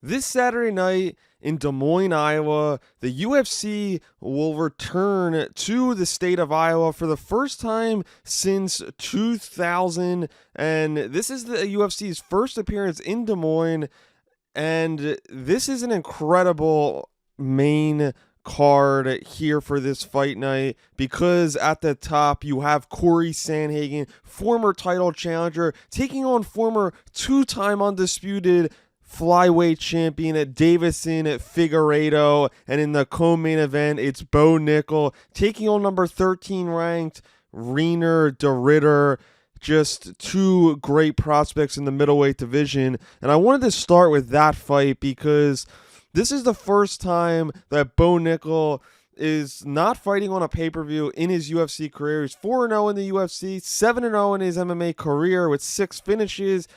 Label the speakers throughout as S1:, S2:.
S1: This Saturday night in Des Moines, Iowa, the UFC will return to the state of Iowa for the first time since 2000. And this is the UFC's first appearance in Des Moines. And this is an incredible main card here for this fight night because at the top you have Cory Sandhagen, former title challenger, taking on former two-time undisputed flyweight champion at Deiveson Figueiredo, and in the co-main event, it's Bo Nickal taking on number 13 ranked Reinier de Ritter. Just two great prospects in the middleweight division, and I wanted to start with that fight because this is the first time that Bo Nickal is not fighting on a pay-per-view in his UFC career. He's 4-0 in the UFC, 7-0 in his MMA career with 6 finishes.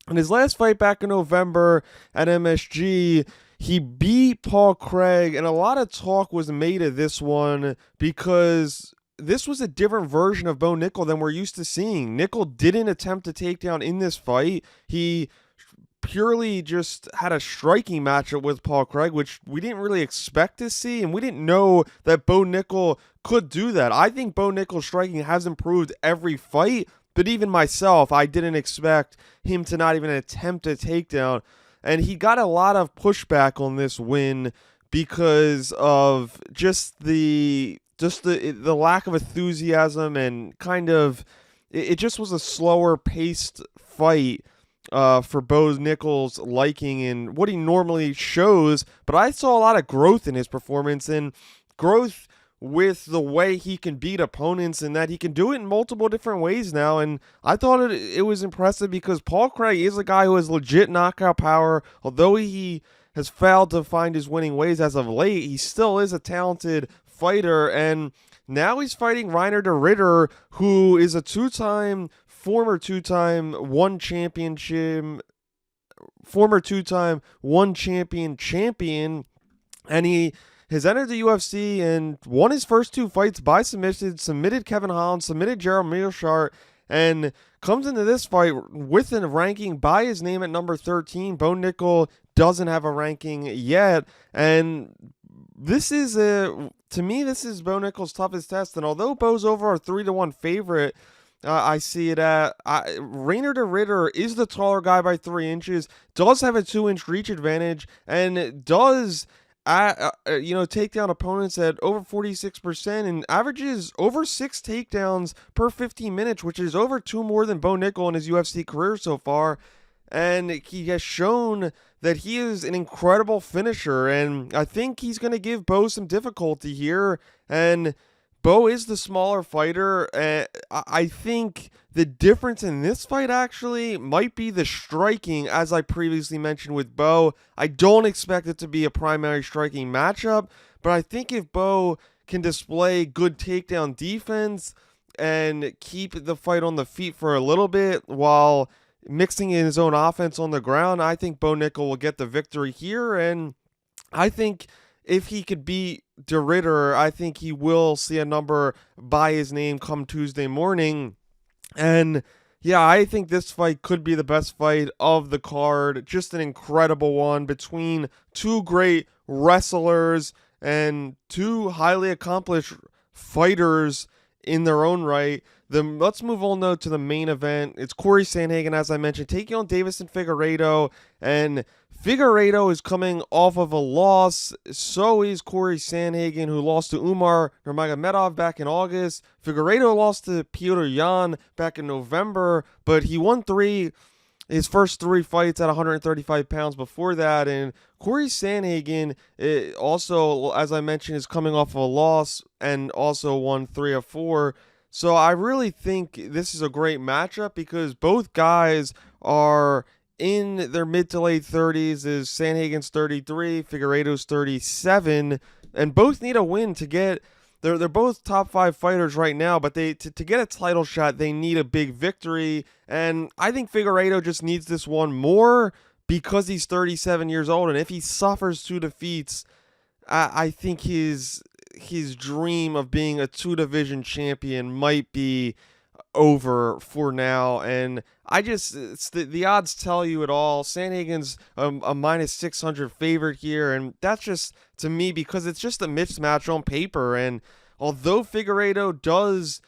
S1: In his last fight back in November at MSG, he beat Paul Craig, and a lot of talk was made of this one because this was a different version of Bo Nickal than we're used to seeing. Nickal didn't attempt a takedown in this fight. He purely just had a striking matchup with Paul Craig, which we didn't really expect to see, and we didn't know that Bo Nickal could do that. I think Bo Nickal's striking has improved every fight, but even myself, I didn't expect him to not even attempt a takedown. And he got a lot of pushback on this win because of just the lack of enthusiasm, and kind of it just was a slower paced fight for Bo Nickal's liking and what he normally shows. But I saw a lot of growth in his performance, and growth with the way he can beat opponents, and that he can do it in multiple different ways now. And I thought it was impressive because Paul Craig is a guy who has legit knockout power. Although he has failed to find his winning ways as of late, he still is a talented fighter. And now he's fighting Reinier de Ritter, who is a former two-time one champion, and he has entered the UFC and won his first 2 fights by submission, submitted Kevin Holland, submitted Gerald Mearshart, and comes into this fight with a ranking by his name at number 13. Bo Nickal doesn't have a ranking yet, and this is to me, this is Bo Nickal's toughest test. And although Bo's over a 3-1 favorite, I see it at Reinier de Ritter is the taller guy by 3 inches, does have a 2-inch reach advantage, and does take down opponents at over 46% and averages over 6 takedowns per 15 minutes, which is over 2 more than Bo Nickal in his UFC career so far. And he has shown that he is an incredible finisher, and I think he's going to give Bo some difficulty here. And Bo is the smaller fighter. I think the difference in this fight actually might be the striking, as I previously mentioned with Bo. I don't expect it to be a primary striking matchup, but I think if Bo can display good takedown defense and keep the fight on the feet for a little bit while mixing in his own offense on the ground, I think Bo Nickal will get the victory here. And I think if he could beat de Ritter, I think he will see a number by his name come Tuesday morning. And yeah, I think this fight could be the best fight of the card. Just an incredible one between 2 great wrestlers and 2 highly accomplished fighters in their own right. Let's move on though to the main event. It's Cory Sandhagen, as I mentioned, taking on Deiveson Figueiredo, and Figueiredo is coming off of a loss. So is Cory Sandhagen, who lost to Umar Nurmagomedov back in August. Figueiredo lost to Petr Yan back in November, but he won his first 3 fights at 135 pounds before that. And Cory Sandhagen also, as I mentioned, is coming off of a loss and also won 3 of 4. So I really think this is a great matchup because both guys are in their mid to late 30s. Is Sandhagen's 33, Figueiredo's 37, and both need a win to get. They're both top 5 fighters right now, but to get a title shot, they need a big victory. And I think Figueiredo just needs this one more because he's 37 years old, and if he suffers 2 defeats, I think his dream of being a 2 division champion might be over for now, and it's the odds tell you it all. Sandhagen's a minus 600 favorite here, and that's just, to me, because it's just a mismatch on paper. And although Figueiredo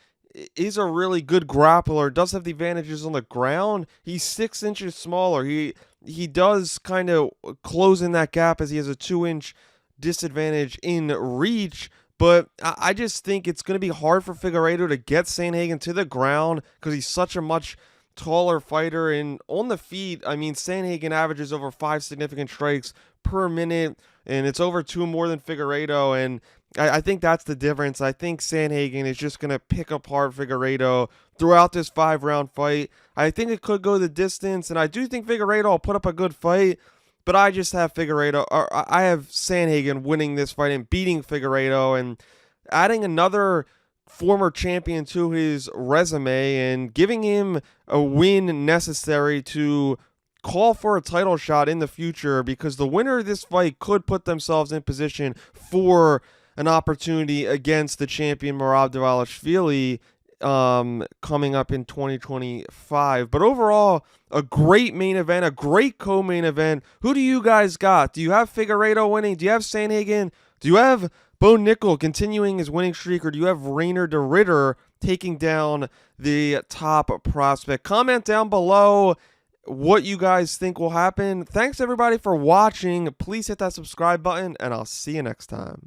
S1: is a really good grappler, does have the advantages on the ground, he's 6 inches smaller. He does kind of close in that gap as he has a 2-inch disadvantage in reach. But I just think it's going to be hard for Figueiredo to get Sandhagen to the ground because he's such a much taller fighter. And on the feet, I mean, Sandhagen averages over 5 significant strikes per minute, and it's over 2 more than Figueiredo. And I think that's the difference. I think Sandhagen is just going to pick apart Figueiredo throughout this 5-round fight. I think it could go the distance, and I do think Figueiredo will put up a good fight. But I just have I have Sandhagen winning this fight and beating Figueiredo and adding another former champion to his resume and giving him a win necessary to call for a title shot in the future, because the winner of this fight could put themselves in position for an opportunity against the champion Merab Dvalishvili coming up in 2025. But overall, a great main event, a great co-main event. Who do you guys got? Do you have Figueiredo winning? Do you have Sandhagen? Do you have Bo Nickal continuing his winning streak? Or do you have Reinier de Ridder taking down the top prospect? Comment down below what you guys think will happen. Thanks everybody for watching. Please hit that subscribe button, and I'll see you next time.